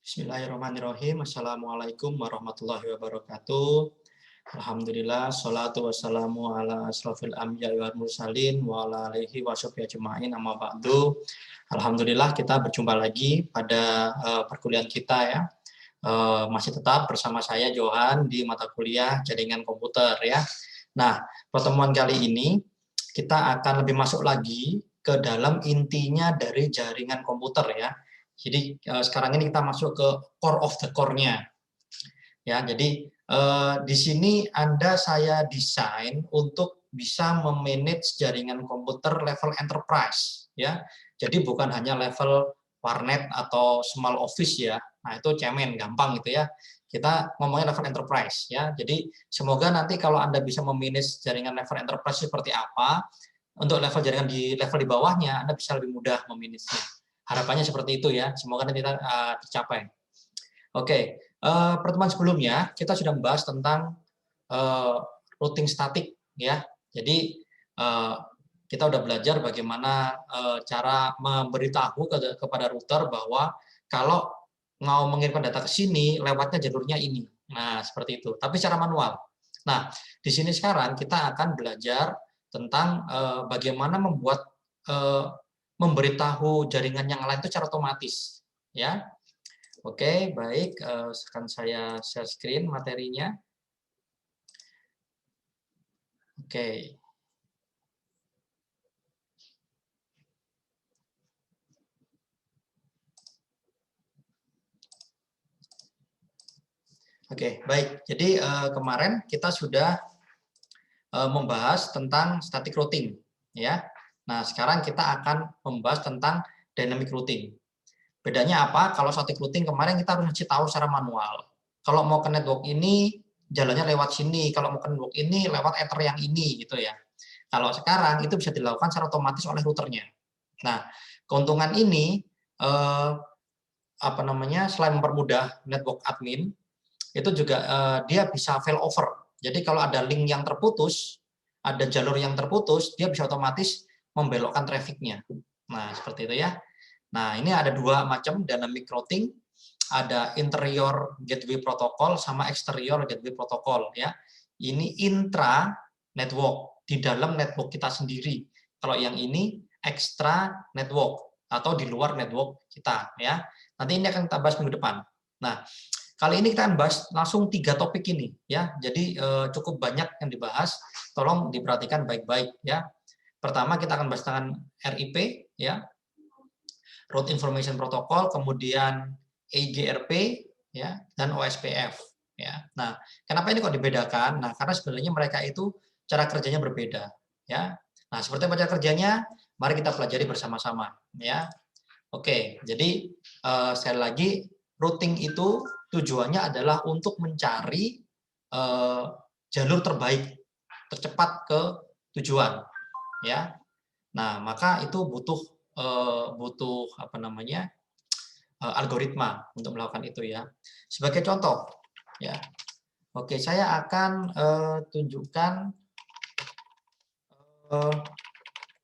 Bismillahirrahmanirrahim. Assalamualaikum warahmatullahi wabarakatuh. Alhamdulillah, salatu wassalamu ala asrofil anbiya'i wal mursalin wa ala alihi wa sahbihi ajma'in amma ba'du. Alhamdulillah kita berjumpa lagi pada perkuliahan kita ya. Masih tetap bersama saya Johan di mata kuliah jaringan komputer ya. Nah, pertemuan kali ini kita akan lebih masuk lagi ke dalam intinya dari jaringan komputer ya. Jadi sekarang ini kita masuk ke core of the core-nya. Ya, jadi di sini saya desain untuk bisa memanage jaringan komputer level enterprise ya. Jadi bukan hanya level warnet atau small office ya. Nah, itu cemen, gampang gitu ya. Kita ngomongnya level enterprise ya. Jadi semoga nanti kalau Anda bisa memanage jaringan level enterprise seperti apa, untuk level jaringan di level di bawahnya Anda bisa lebih mudah memanage-nya. Harapannya seperti itu ya, semoga nanti tercapai. Oke, pertemuan sebelumnya kita sudah membahas tentang routing statik ya. Jadi kita udah belajar bagaimana cara memberitahu kepada router bahwa kalau mau mengirimkan data ke sini, lewatnya jalurnya ini. Nah, seperti itu. Tapi secara manual. Nah, di sini sekarang kita akan belajar tentang bagaimana membuat memberitahu jaringan yang lain itu secara otomatis ya. Oke, baik, akan saya share screen materinya. Oke. Oke, baik. Jadi kemarin kita sudah membahas tentang static routing ya. Nah, sekarang kita akan membahas tentang dynamic routing. Bedanya apa? Kalau static routing kemarin kita harus ngasih tahu secara manual. Kalau mau ke network ini, jalannya lewat sini. Kalau mau ke network ini, lewat ether yang ini, gitu ya. Kalau sekarang itu bisa dilakukan secara otomatis oleh routernya. Nah, keuntungan ini selain mempermudah network admin, itu juga dia bisa failover. Jadi kalau ada link yang terputus, ada jalur yang terputus, dia bisa otomatis membelokkan trafficnya. Nah, seperti itu ya. Nah, ini ada dua macam dynamic routing, ada interior gateway protocol sama exterior gateway protocol ya. Ini intra network, di dalam network kita sendiri. Kalau yang ini extra network atau di luar network kita ya. Nanti ini akan kita bahas minggu depan. Nah, kali ini kita akan bahas langsung 3 topik ini ya. Jadi cukup banyak yang dibahas, tolong diperhatikan baik-baik ya. Pertama kita akan bahas tentang RIP ya, Route Information Protocol, kemudian EGRP ya, dan OSPF ya. Nah, kenapa ini kok dibedakan? Nah, karena sebenarnya mereka itu cara kerjanya berbeda ya. Nah, seperti apa cara kerjanya? Mari kita pelajari bersama-sama ya. Oke, jadi sekali lagi routing itu tujuannya adalah untuk mencari jalur terbaik, tercepat ke tujuan ya. Nah, maka itu butuh algoritma untuk melakukan itu ya. Sebagai contoh ya. Oke, saya akan tunjukkan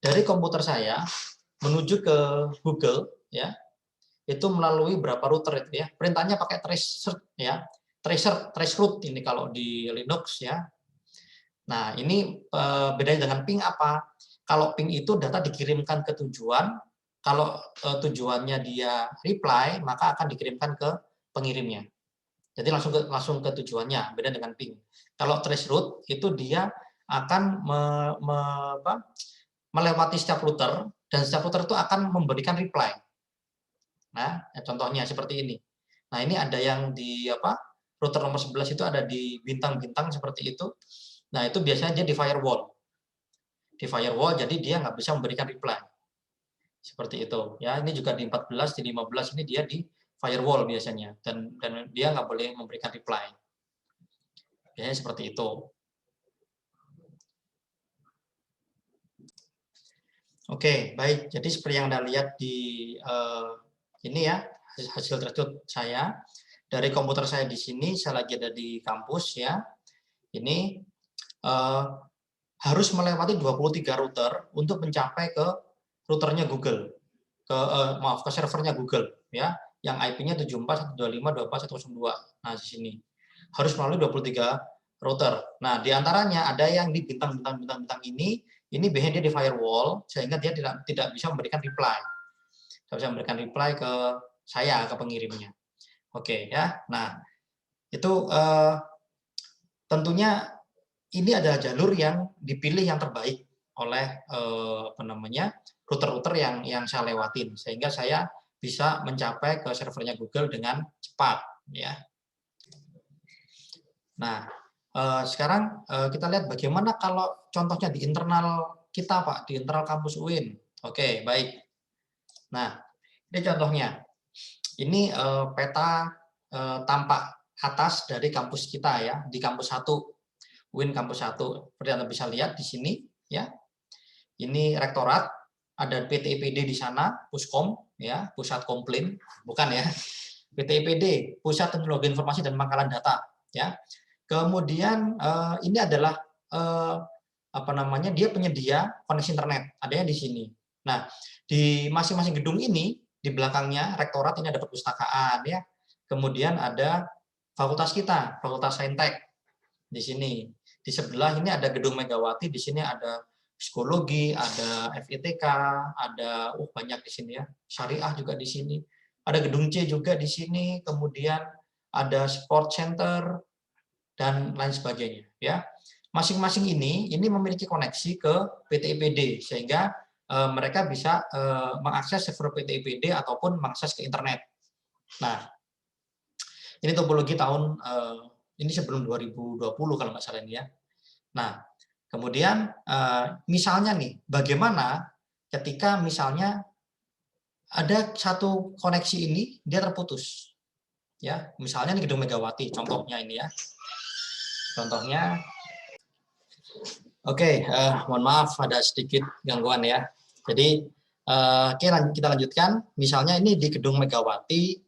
dari komputer saya menuju ke Google ya. Itu melalui berapa router itu ya. Perintahnya pakai tracer ya. Trace route ini kalau di Linux ya. Nah, ini bedanya dengan ping apa? Kalau ping itu data dikirimkan ke tujuan, kalau tujuannya dia reply, maka akan dikirimkan ke pengirimnya. Jadi langsung ke tujuannya, beda dengan ping. Kalau trace route itu dia akan melewati setiap router, dan setiap router itu akan memberikan reply. Nah, contohnya seperti ini. Nah, ini ada yang di router nomor 11 itu ada di bintang-bintang seperti itu. Nah, itu biasanya dia di firewall. Di firewall, jadi dia nggak bisa memberikan reply. Seperti itu. Ya, ini juga di 14, di 15 ini dia di firewall biasanya. Dan dia nggak boleh memberikan reply. Biasanya seperti itu. Oke, baik. Jadi seperti yang Anda lihat di ini ya, hasil tersebut saya. Dari komputer saya di sini, saya lagi ada di kampus ya. Ini harus melewati 23 router untuk mencapai ke routernya Google, ke servernya Google ya. yang IP-nya 74.125.24.102. Nah, di sini harus melalui 23 router. Nah, di antaranya ada yang di bintang ini biasanya dia di firewall sehingga dia tidak bisa memberikan reply. Tidak bisa memberikan reply ke saya, ke pengirimnya. Oke ya. Nah, itu tentunya ini adalah jalur yang dipilih yang terbaik oleh router-router yang saya lewatin sehingga saya bisa mencapai ke servernya Google dengan cepat ya. Nah, sekarang kita lihat bagaimana kalau contohnya di internal kita, Pak, di internal kampus UIN. Oke, baik. Nah, ini contohnya. Ini peta tampak atas dari kampus kita ya, di kampus 1, UIN kampus 1. Seperti Anda bisa lihat di sini ya. Ini rektorat, ada PT IPD di sana, Puskom ya, pusat komplain, bukan ya. PT IPD, Pusat Teknologi Informasi dan Pangkalan Data ya. Kemudian ini adalah dia penyedia koneksi internet, adanya di sini. Nah, di masing-masing gedung ini di belakangnya rektorat ini ada perpustakaan ya. Kemudian ada fakultas kita, Fakultas Saintek di sini. Di sebelah ini ada gedung Megawati, di sini ada psikologi, ada FITK, ada banyak di sini ya. Syariah juga di sini. Ada gedung C juga di sini, kemudian ada sport center dan lain sebagainya ya. Masing-masing ini memiliki koneksi ke PT IPD sehingga mereka bisa mengakses server PT IPD ataupun mengakses ke internet. Nah, ini topologi tahun ini sebelum 2020 kalau nggak salah ini ya. Nah, kemudian misalnya nih, bagaimana ketika misalnya ada satu koneksi ini dia terputus, ya. Misalnya ini gedung Megawati, contohnya ini ya. Contohnya, oke, mohon maaf ada sedikit gangguan ya. Jadi kita lanjutkan. Misalnya ini di gedung Megawati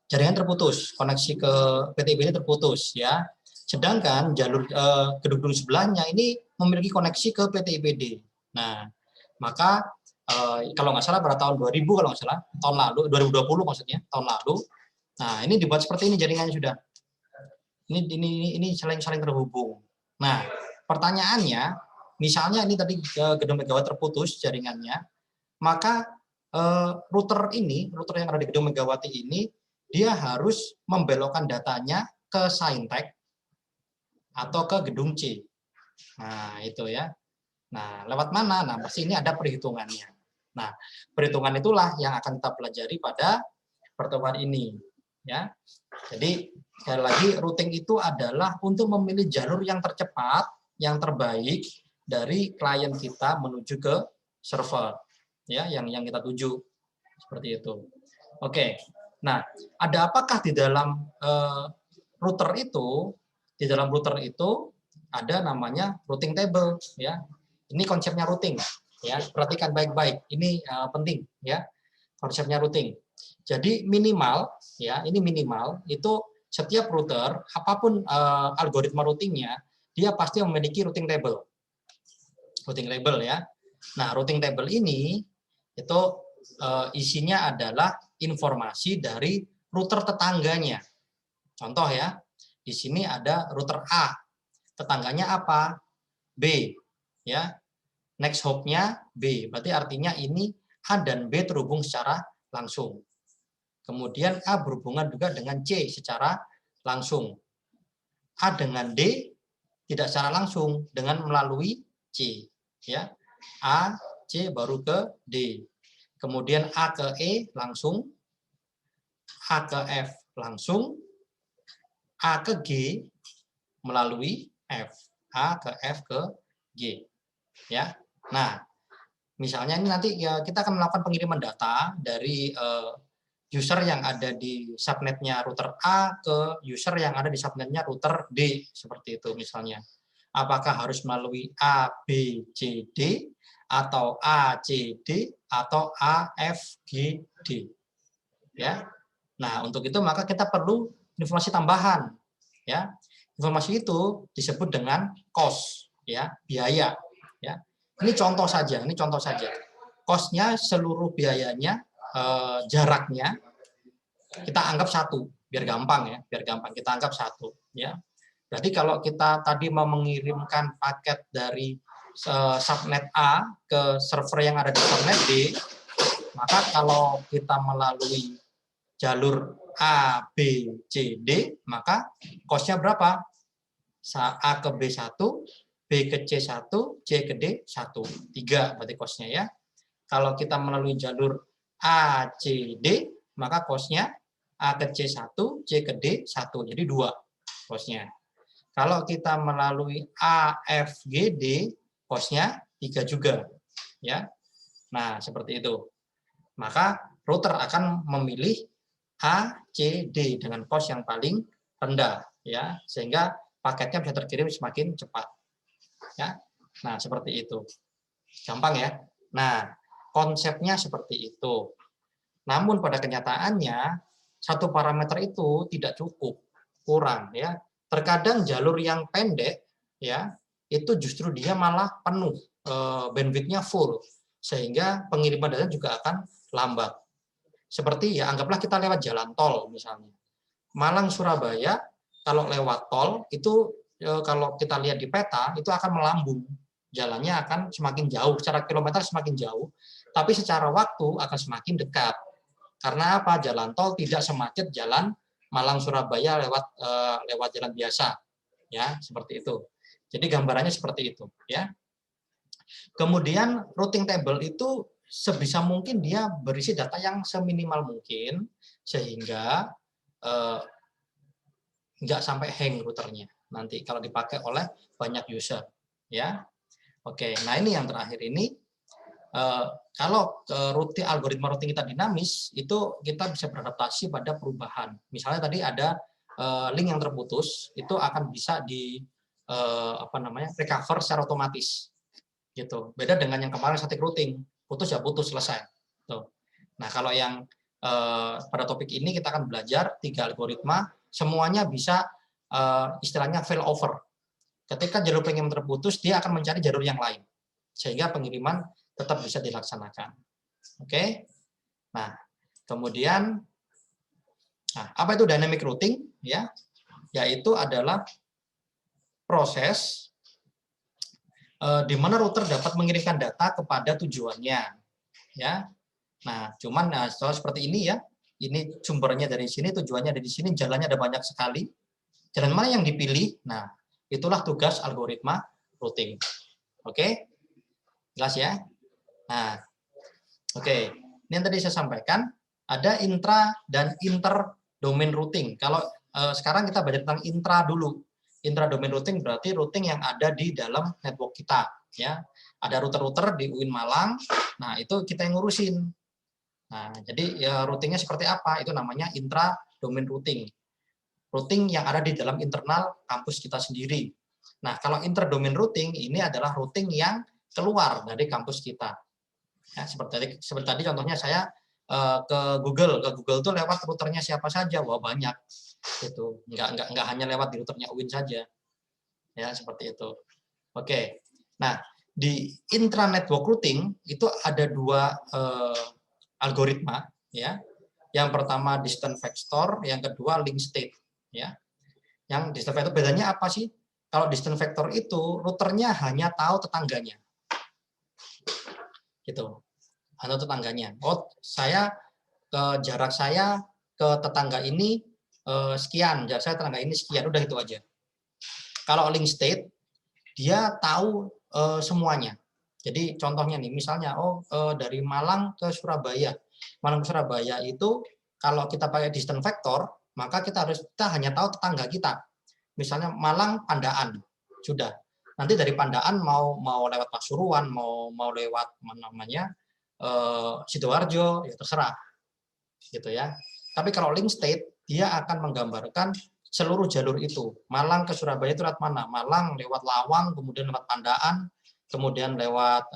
jaringan terputus, koneksi ke PT IPD terputus ya. Sedangkan jalur gedung sebelahnya ini memiliki koneksi ke PT IPD. Nah, maka kalau nggak salah pada tahun 2000 kalau nggak salah, tahun lalu 2020 maksudnya, tahun lalu. Nah, ini dibuat seperti ini jaringannya sudah. Ini saling terhubung. Nah, pertanyaannya, misalnya ini tadi gedung Megawati terputus jaringannya, maka router yang ada di gedung Megawati ini dia harus membelokkan datanya ke Saintek atau ke gedung C. Nah, itu ya. Nah, lewat mana? Nah, pasti ini ada perhitungannya. Nah, perhitungan itulah yang akan kita pelajari pada pertemuan ini. Ya. Jadi, sekali lagi, routing itu adalah untuk memilih jalur yang tercepat, yang terbaik dari klien kita menuju ke server. Ya, yang kita tuju. Seperti itu. Oke. Nah, ada apakah di dalam router itu? Di dalam router itu ada namanya routing table. Ya, ini konsepnya routing, ya. Perhatikan baik-baik. Ini penting, ya. Konsepnya routing. Jadi minimal, ya, ini minimal itu setiap router, apapun algoritma routingnya, dia pasti memiliki routing table. Routing table, ya. Nah, routing table ini itu isinya adalah informasi dari router tetangganya. Contoh ya, di sini ada router A. Tetangganya apa? B. Ya, next hop-nya B. Berarti artinya ini A dan B terhubung secara langsung. Kemudian A berhubungan juga dengan C secara langsung. A dengan D tidak secara langsung dengan melalui C. Ya, A, C baru ke D. Kemudian A ke E langsung, A ke F langsung, A ke G melalui F. A ke F ke G. Ya. Nah, misalnya ini nanti ya kita akan melakukan pengiriman data dari user yang ada di subnetnya router A ke user yang ada di subnetnya router D, seperti itu misalnya. Apakah harus melalui A, B, C, D, atau A, C, D, atau A, F, G, D. Ya. Nah, untuk itu maka kita perlu informasi tambahan. Ya. Informasi itu disebut dengan cost, ya, biaya. Ya. Ini contoh saja, Cost-nya seluruh biayanya, jaraknya Kita anggap satu, biar gampang ya, biar gampang. Kita anggap satu, ya. Jadi kalau kita tadi mau mengirimkan paket dari subnet A ke server yang ada di subnet B, maka kalau kita melalui jalur A, B, C, D, maka cost-nya berapa? A ke B1, B ke C1, C ke D1. 3 berarti cost-nya ya. Kalau kita melalui jalur A, C, D, maka cost-nya A ke C1, C ke D1. Jadi 2 cost-nya. Kalau kita melalui A, F, G, D, cost-nya 3 juga. Ya. Nah, seperti itu. Maka router akan memilih A, C, D dengan cost yang paling rendah, ya, sehingga paketnya bisa terkirim semakin cepat. Ya. Nah, seperti itu. Gampang ya. Nah, konsepnya seperti itu. Namun pada kenyataannya satu parameter itu tidak cukup, kurang ya. Terkadang jalur yang pendek ya, itu justru dia malah penuh, bandwidth-nya full, sehingga pengiriman data juga akan lambat. Seperti ya anggaplah kita lewat jalan tol misalnya. Malang Surabaya kalau lewat tol itu kalau kita lihat di peta itu akan melambung. Jalannya akan semakin jauh, secara kilometer semakin jauh, tapi secara waktu akan semakin dekat. Karena apa? Jalan tol tidak semacet jalan Malang Surabaya lewat jalan biasa, ya seperti itu. Jadi gambarannya seperti itu, ya. Kemudian routing table itu sebisa mungkin dia berisi data yang seminimal mungkin sehingga nggak sampai hang routernya nanti kalau dipakai oleh banyak user, ya. Oke, nah ini yang terakhir ini. Kalau algoritma routing kita dinamis, itu kita bisa beradaptasi pada perubahan. Misalnya tadi ada link yang terputus, itu akan bisa di recover secara otomatis, gitu. Beda dengan yang kemarin static routing, putus ya putus selesai. Tuh. Nah kalau yang pada topik ini kita akan belajar 3 algoritma, semuanya bisa istilahnya failover. Ketika jalur pengiriman terputus, dia akan mencari jalur yang lain, sehingga pengiriman tetap bisa dilaksanakan. Oke. Nah, kemudian apa itu dynamic routing ya? Yaitu adalah proses di mana router dapat mengirimkan data kepada tujuannya ya. Nah, cuman seperti ini ya. Ini sumbernya dari sini, tujuannya ada di sini, jalannya ada banyak sekali. Jalan mana yang dipilih? Nah, itulah tugas algoritma routing. Oke? Jelas ya? Nah, oke. Ini yang tadi saya sampaikan, ada intra dan inter domain routing. Kalau sekarang kita belajar tentang intra dulu. Intra domain routing berarti routing yang ada di dalam network kita, ya. Ada router-router di UIN Malang. Nah, itu kita yang ngurusin. Nah, jadi ya routingnya seperti apa? Itu namanya intra domain routing. Routing yang ada di dalam internal kampus kita sendiri. Nah, kalau inter domain routing ini adalah routing yang keluar dari kampus kita. Ya, seperti tadi contohnya saya ke Google tuh lewat routernya siapa saja, wah banyak, itu nggak hanya lewat di routernya UIN saja, ya seperti itu. Oke, nah di intra network routing itu ada 2 algoritma, ya. Yang pertama distant vector, yang kedua link state, ya. Yang distant vector bedanya apa sih? Kalau distant vector itu routernya hanya tahu tetangganya, gitu. Atau tetangganya. Oh, jarak saya ke tetangga ini sekian, jarak saya tetangga ini sekian, udah itu aja. Kalau link state, dia tahu semuanya. Jadi contohnya nih, misalnya dari Malang ke Surabaya. Malang ke Surabaya itu kalau kita pakai distant vector, maka kita hanya tahu tetangga kita. Misalnya Malang Pandaan, sudah. Nanti dari Pandaan mau lewat Pasuruan, mau lewat mana namanya Sidoarjo, ya terserah, gitu ya. Tapi kalau link state dia akan menggambarkan seluruh jalur itu. Malang ke Surabaya itu lewat mana? Malang lewat Lawang, kemudian lewat Pandaan, kemudian lewat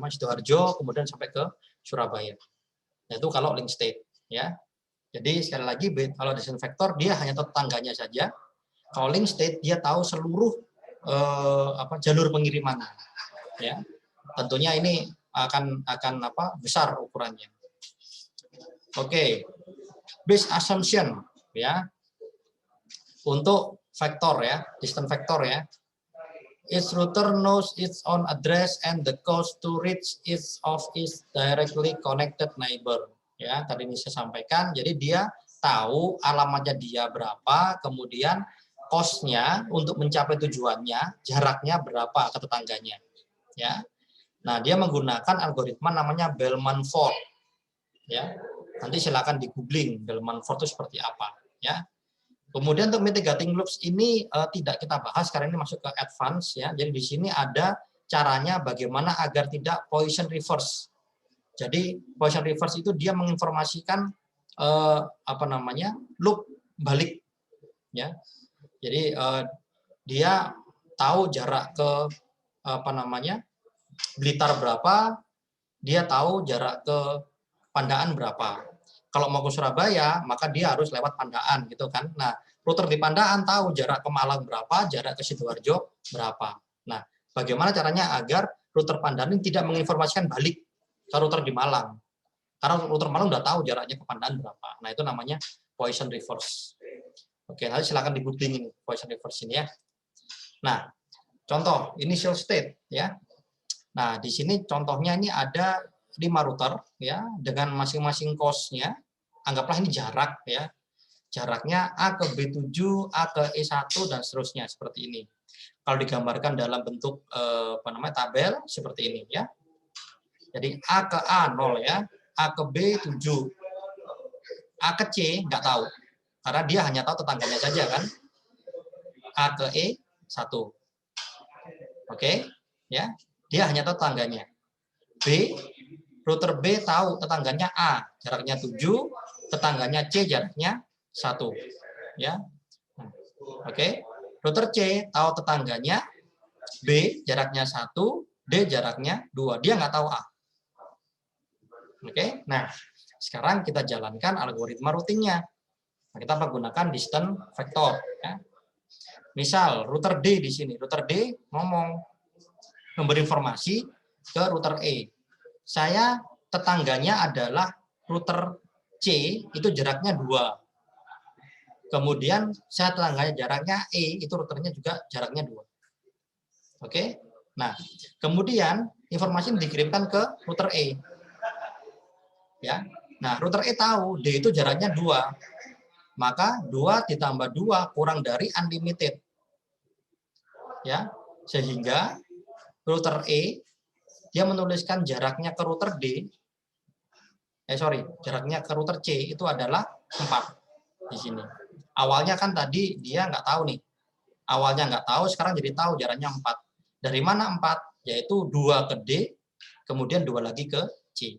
Sidoarjo, kemudian sampai ke Surabaya. Nah, itu kalau link state, ya. Jadi sekali lagi kalau distant vector dia hanya tetangganya saja. Kalau link state dia tahu seluruh jalur pengirimannya, ya. Tentunya ini akan besar ukurannya. Oke. base assumption ya. Untuk vektor ya, distant vektor ya. Each router knows its own address and the cost to reach each of its directly connected neighbor. Ya, tadi ini saya sampaikan. Jadi dia tahu alamatnya dia berapa, kemudian cost-nya untuk mencapai tujuannya, jaraknya berapa ke tetangganya. Ya. Nah, dia menggunakan algoritma namanya Bellman-Ford. Ya. Nanti silakan di googling Bellman-Ford itu seperti apa, ya. Kemudian untuk mitigating loops ini tidak kita bahas karena ini masuk ke advance ya. Jadi di sini ada caranya bagaimana agar tidak Poisson reverse. Jadi Poisson reverse itu dia menginformasikan loop balik ya. Jadi dia tahu jarak ke Blitar berapa, dia tahu jarak ke Pandaan berapa. Kalau mau ke Surabaya, maka dia harus lewat Pandaan gitu kan. Nah, router di Pandaan tahu jarak ke Malang berapa, jarak ke Sidoarjo berapa. Nah, bagaimana caranya agar router Pandaan ini tidak menginformasikan balik ke router di Malang. Karena router Malang udah tahu jaraknya ke Pandaan berapa. Nah, itu namanya Poisson reverse. Oke, nanti silakan di-googling ini Poisson reverse ini ya. Nah, contoh initial state ya. Nah, di sini contohnya ini ada 5 router ya dengan masing-masing cost-nya. Anggaplah ini jarak ya. Jaraknya A ke B7, A ke E1 dan seterusnya seperti ini. Kalau digambarkan dalam bentuk tabel seperti ini ya. Jadi A ke A 0 ya, A ke B 7. A ke C nggak tahu. Karena dia hanya tahu tetangganya saja kan. A ke E 1. Oke, ya. Dia hanya tahu tetangganya. B, router B tahu tetangganya A, jaraknya 7, tetangganya C, jaraknya 1. Ya. Oke. Router C tahu tetangganya B, jaraknya 1, D, jaraknya 2. Dia nggak tahu A. Oke. Nah, sekarang kita jalankan algoritma routingnya. Nah, kita menggunakan distant vector. Ya. Misal, router D di sini. Router D memberi informasi ke router E. Saya tetangganya adalah router C, itu jaraknya 2. Kemudian saya tetangganya jaraknya E, itu routernya juga jaraknya 2. Oke. Nah, kemudian informasi dikirimkan ke router E. Ya. Nah, router E tahu D itu jaraknya 2. Maka 2 ditambah 2 kurang dari unlimited. Ya. Sehingga router E dia menuliskan jaraknya ke router D, jaraknya ke router C itu adalah 4 di sini. Awalnya kan tadi dia nggak tahu nih. Awalnya nggak tahu, sekarang jadi tahu jaraknya 4. Dari mana 4? Yaitu 2 ke D, kemudian 2 lagi ke C.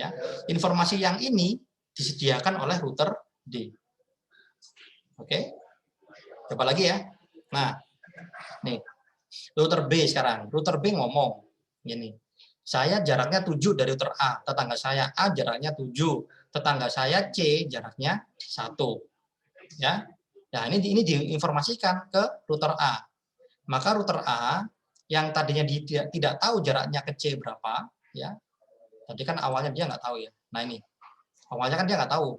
Ya. Informasi yang ini disediakan oleh router D. Oke. Coba lagi ya. Nah, nih. Router B sekarang. Router B ngomong gini. Saya jaraknya 7 dari router A. Tetangga saya A jaraknya 7. Tetangga saya C jaraknya 1. Ya. Nah, ini diinformasikan ke router A. Maka router A yang tadinya dia tidak tahu jaraknya ke C berapa, ya. Tadi kan awalnya dia nggak tahu ya. Nah, ini. Awalnya kan dia nggak tahu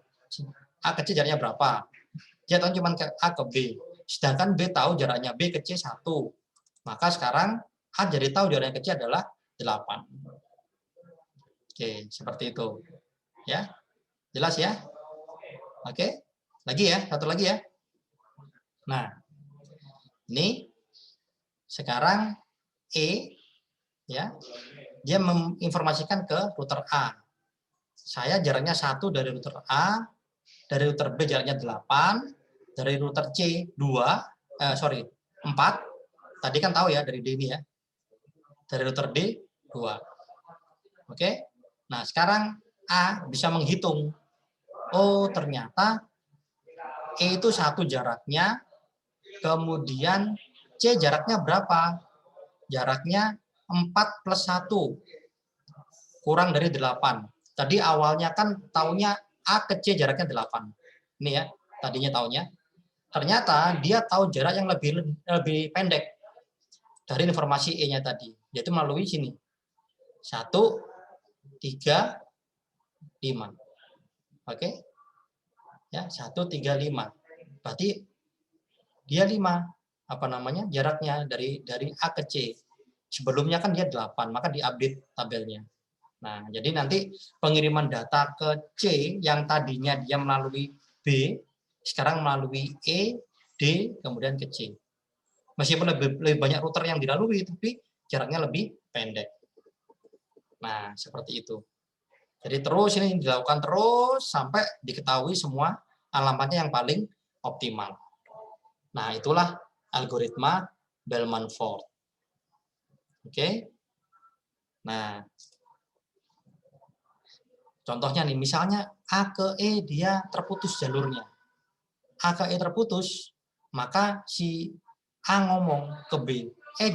A ke C jaraknya berapa. Dia tahu cuma ke A ke B. Sedangkan B tahu jaraknya B ke C 1. Maka sekarang A jadi tahu jaraknya ke C adalah 8. Oke, seperti itu. Ya. Jelas ya? Oke. Lagi ya, satu lagi ya. Nah, ini sekarang E ya. Dia menginformasikan ke router A. Saya jaraknya 1 dari router A, dari router B jaraknya 8, dari router C 4. Tadi kan tahu ya dari D ini ya. Dari router D 2. Oke. Nah, sekarang A bisa menghitung. Oh, ternyata E itu 1 jaraknya, kemudian C jaraknya berapa? Jaraknya 4 plus 1. Kurang dari 8. Tadi awalnya kan taunya A ke C jaraknya 8. Ini ya, tadinya taunya. Ternyata dia tahu jarak yang lebih pendek dari informasi E-nya tadi, yaitu melalui sini. 1, 3, 5. Oke. Ya, 135. Berarti dia 5 jaraknya dari A ke C. Sebelumnya kan dia 8, maka diupdate tabelnya. Nah, jadi nanti pengiriman data ke C yang tadinya dia melalui B, sekarang melalui E, D, kemudian ke C. Meskipun lebih banyak router yang dilalui, tapi jaraknya lebih pendek. Nah, seperti itu. Jadi terus ini dilakukan terus sampai diketahui semua alamatnya yang paling optimal. Nah, itulah algoritma Bellman-Ford. Oke. Nah, contohnya nih, misalnya A ke E dia terputus jalurnya. A ke E terputus, maka si A ngomong ke B,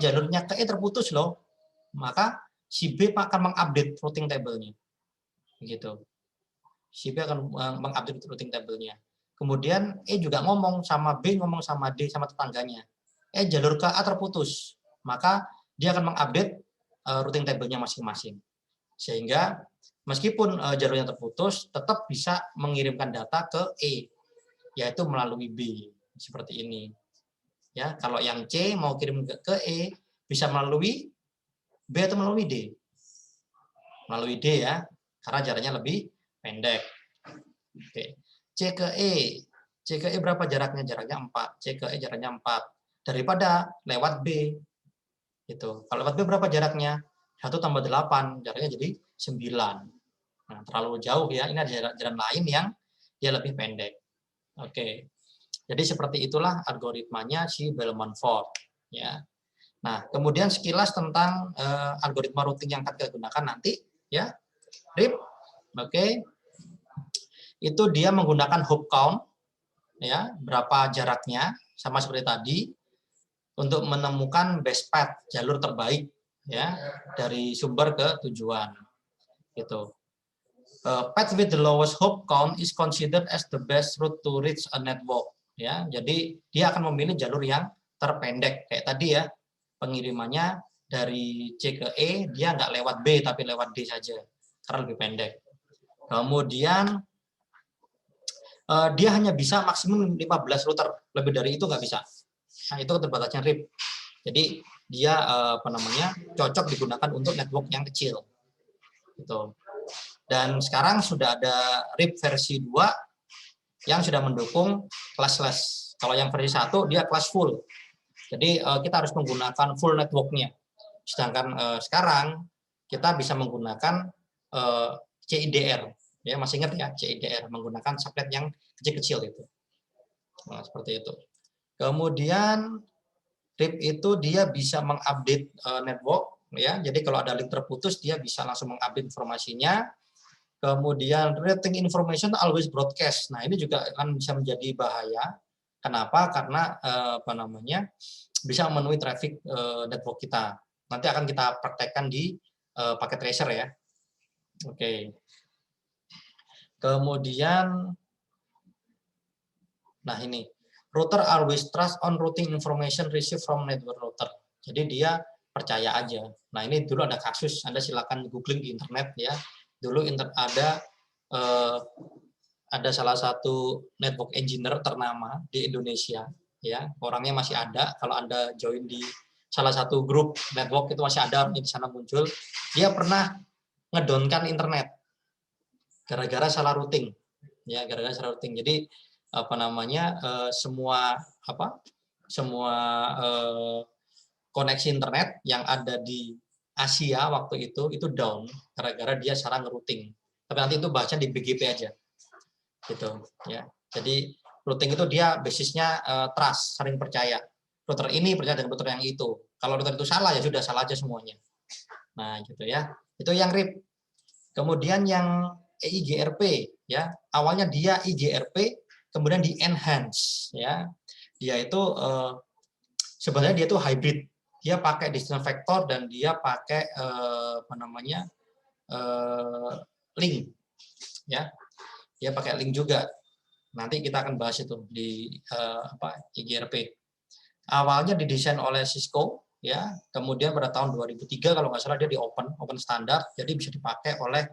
jalurnya ke E terputus loh. Maka si B akan mengupdate routing table-nya. Begitu. Si B akan mengupdate routing table-nya. Kemudian E juga ngomong sama B, ngomong sama D, sama tetangganya. Jalur ke A terputus. Maka dia akan mengupdate routing table-nya masing-masing. Sehingga meskipun jalurnya terputus, tetap bisa mengirimkan data ke E, yaitu melalui B. Seperti ini. Ya, kalau yang C mau kirim ke E, bisa melalui B atau melalui D. Melalui D ya, karena jaraknya lebih pendek. Oke. C ke E. C ke E berapa jaraknya? Jaraknya 4. C ke E jaraknya 4. Daripada lewat B. Itu. Kalau lewat B berapa jaraknya? 1 tambah 8, jaraknya jadi 9. Nah, terlalu jauh ya. Ini ada jalan lain yang dia lebih pendek. Oke. Jadi seperti itulah algoritmanya si Bellman-Ford ya. Nah, kemudian sekilas tentang algoritma routing yang akan kita gunakan nanti ya. RIP. Oke. Itu dia menggunakan hop count ya, berapa jaraknya sama seperti tadi untuk menemukan best path, jalur terbaik ya dari sumber ke tujuan. Gitu. Path with the lowest hop count is considered as the best route to reach a network. Ya, jadi dia akan memilih jalur yang terpendek kayak tadi ya, pengirimannya dari C ke E dia nggak lewat B tapi lewat D saja karena lebih pendek. Kemudian dia hanya bisa maksimum 15 router, lebih dari itu nggak bisa. Nah, itu keterbatasannya RIP. Jadi dia cocok digunakan untuk network yang kecil. Gitu. Dan sekarang sudah ada RIP versi 2 yang sudah mendukung kelas-kelas. Kalau yang versi 1 dia kelas full. Jadi kita harus menggunakan full networknya. Sedangkan sekarang kita bisa menggunakan CIDR. Ya, masih ingat ya CIDR, menggunakan subnet yang kecil-kecil itu. Nah, seperti itu. Kemudian RIP itu dia bisa mengupdate network ya. Jadi kalau ada link terputus dia bisa langsung mengupdate informasinya. Kemudian routing information always broadcast. Nah, ini juga akan bisa menjadi bahaya. Kenapa? Karena bisa memenuhi traffic network kita. Nanti akan kita praktekkan di paket tracer ya. Oke. Kemudian nah ini, router always trust on routing information received from network router. Jadi dia percaya aja. Nah, ini dulu ada kasus, Anda silakan googling di internet ya. Dulu ada salah satu network engineer ternama di Indonesia ya. Orangnya masih ada, kalau Anda join di salah satu grup network itu masih ada di sana muncul. Dia pernah ngedonkan internet gara-gara salah routing. Ya, gara-gara salah routing. Jadi semua koneksi internet yang ada di Asia waktu itu down gara-gara dia salah ngerouting. Tapi nanti itu bahasnya di BGP aja. Gitu ya. Jadi routing itu dia basisnya trust, saling percaya. Router ini percaya dengan router yang itu. Kalau router itu salah ya sudah salah aja semuanya. Nah, gitu ya. Itu yang RIP. Kemudian yang EIGRP ya. Awalnya dia IGRP, kemudian di enhance ya. Dia itu sebenarnya dia itu hybrid. Dia pakai distance vector dan dia pakai link ya. Dia pakai link juga. Nanti kita akan bahas itu di IGRP. Awalnya didesain oleh Cisco ya, kemudian pada tahun 2003 kalau nggak salah dia di open standar, jadi bisa dipakai oleh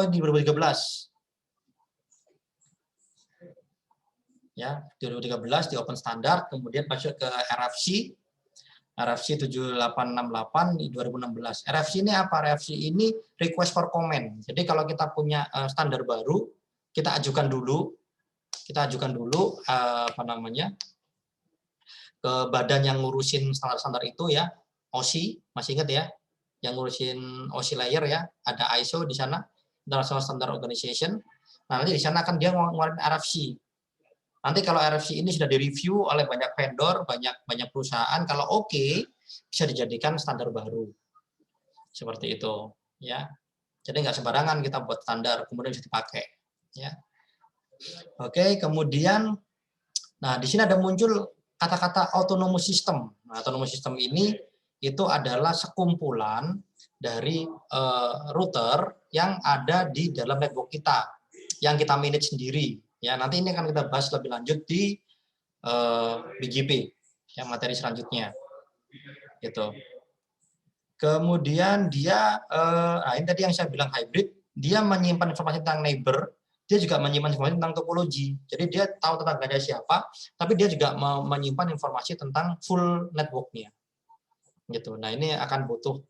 di 2013. Ya, 2013 di open standard, kemudian masuk ke RFC 7868 di 2016. RFC ini apa? RFC ini request for comment. Jadi kalau kita punya standar baru, kita ajukan dulu apa namanya, ke badan yang ngurusin standar-standar itu ya, OSI, masih ingat ya, yang ngurusin OSI layer ya, ada ISO di sana, International Standard Organization. Nah, nanti di sana akan dia ngeluarin RFC. Nanti kalau RFC ini sudah direview oleh banyak vendor, banyak perusahaan, kalau oke, bisa dijadikan standar baru. Seperti itu, ya. Jadi nggak sembarangan kita buat standar, kemudian bisa dipakai, ya. Oke, kemudian, nah di sini ada muncul kata-kata autonomous system. Nah, autonomous system ini itu adalah sekumpulan dari router yang ada di dalam network kita, yang kita manage sendiri. Ya, nanti ini akan kita bahas lebih lanjut di BGP, yang materi selanjutnya. Gitu. Kemudian dia, nah ini tadi yang saya bilang hybrid, dia menyimpan informasi tentang neighbor, dia juga menyimpan informasi tentang topologi. Jadi dia tahu tetangganya siapa, tapi dia juga menyimpan informasi tentang full network-nya. Gitu. Nah ini akan butuh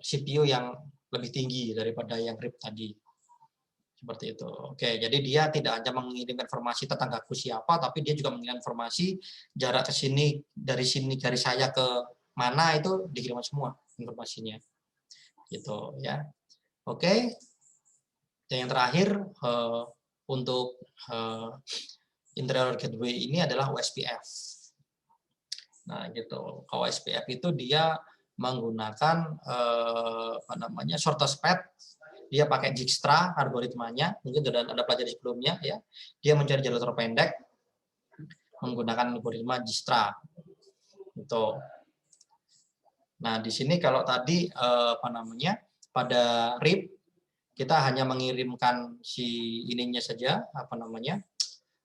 CPU yang lebih tinggi daripada yang RIP tadi. Seperti itu. Oke, jadi dia tidak hanya mengirim informasi tetanggaku siapa, tapi dia juga mengirim informasi jarak ke sini, dari saya ke mana, itu dikirim semua informasinya. Gitu ya. Oke. Dan yang terakhir untuk interior gateway ini adalah OSPF. Nah, gitu. Kalau OSPF itu dia menggunakan apa namanya, shortest path. Dia pakai Dijkstra algoritmanya, mungkin sudah ada pelajari sebelumnya ya. Dia mencari jalur terpendek menggunakan algoritma Dijkstra. Itu. Nah, di sini kalau tadi apa namanya, pada RIP kita hanya mengirimkan si ininya saja, apa namanya,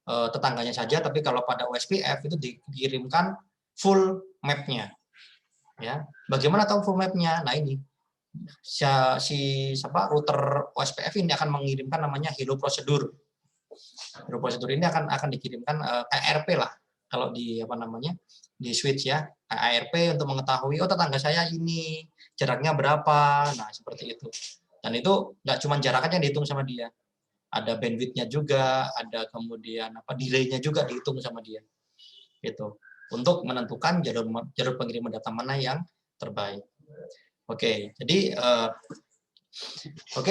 tetangganya saja, tapi kalau pada OSPF itu dikirimkan full map-nya. Ya. Bagaimana tahu full map-nya? Nah, ini router OSPF ini akan mengirimkan namanya hello prosedur. Hello prosedur ini akan dikirimkan ARP lah kalau di apa namanya, di switch ya, ARP untuk mengetahui tetangga saya ini jaraknya berapa. Nah, seperti itu. Dan itu nggak cuma jaraknya yang dihitung sama dia, ada bandwidth-nya juga, ada kemudian apa delay-nya juga dihitung sama dia. Gitu. Untuk menentukan jalur pengiriman data mana yang terbaik. Oke, jadi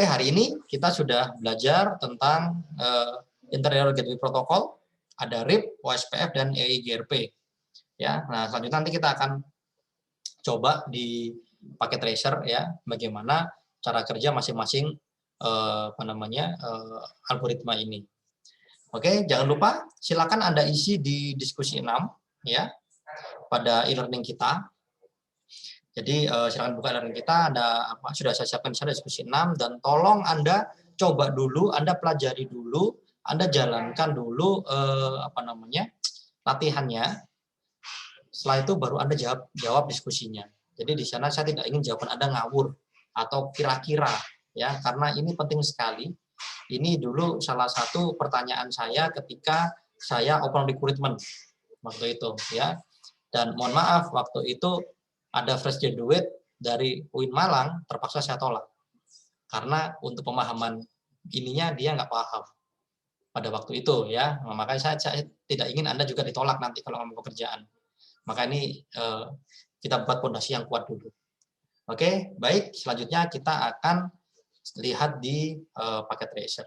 hari ini kita sudah belajar tentang interior gateway protocol, ada RIP, OSPF, dan EIGRP. Ya, nah selanjutnya nanti kita akan coba di paket tracer ya, bagaimana cara kerja masing-masing apa namanya, algoritma ini. Oke, jangan lupa silakan Anda isi di diskusi 6 ya pada e-learning kita. Jadi silakan buka e-learning kita, ada apa sudah saya siapkan di sana diskusi 6, dan tolong Anda coba dulu, Anda pelajari dulu, Anda jalankan dulu apa namanya, latihannya. Setelah itu baru Anda jawab diskusinya. Jadi di sana saya tidak ingin jawaban Anda ngawur atau kira-kira ya, karena ini penting sekali. Ini dulu salah satu pertanyaan saya ketika saya open recruitment waktu itu ya. Dan mohon maaf waktu itu ada fresh graduate dari UIN Malang, terpaksa saya tolak. Karena untuk pemahaman ininya dia nggak paham pada waktu itu ya. Nah, makanya saya tidak ingin Anda juga ditolak nanti kalau ngomong pekerjaan. Maka ini kita buat fondasi yang kuat dulu. Oke, baik. Selanjutnya kita akan lihat di paket tracer.